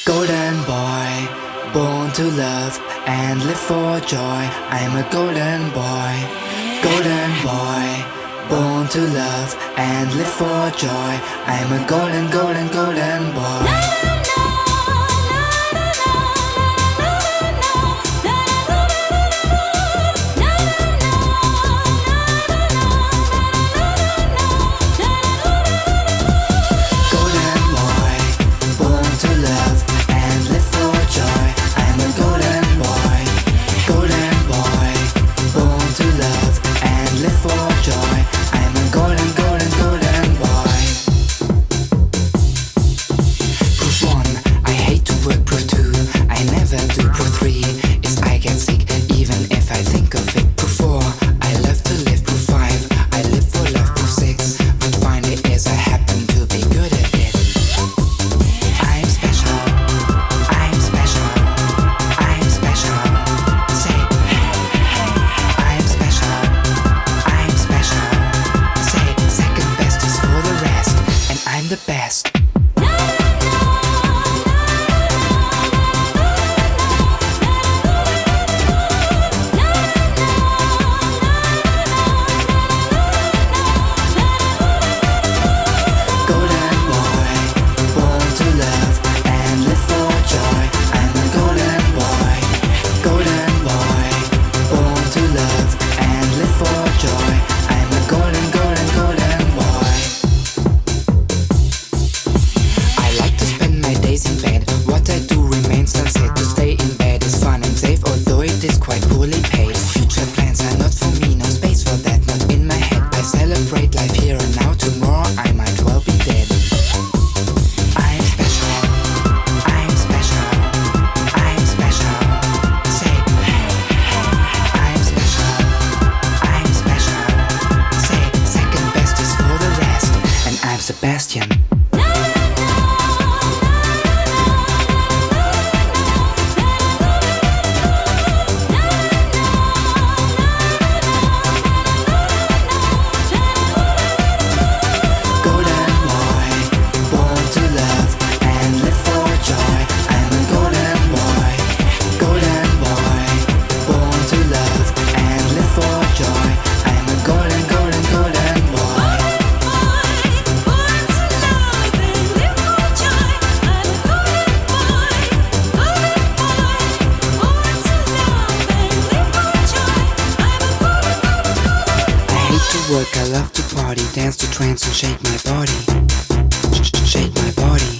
Golden boy, born to love and live for joy. I'm a golden boy. Golden boy, born to love and live for joy. I'm a golden, golden, golden boy. The best. Sebastian. Work, I love to party, dance to trance and shake my body. Shake my body.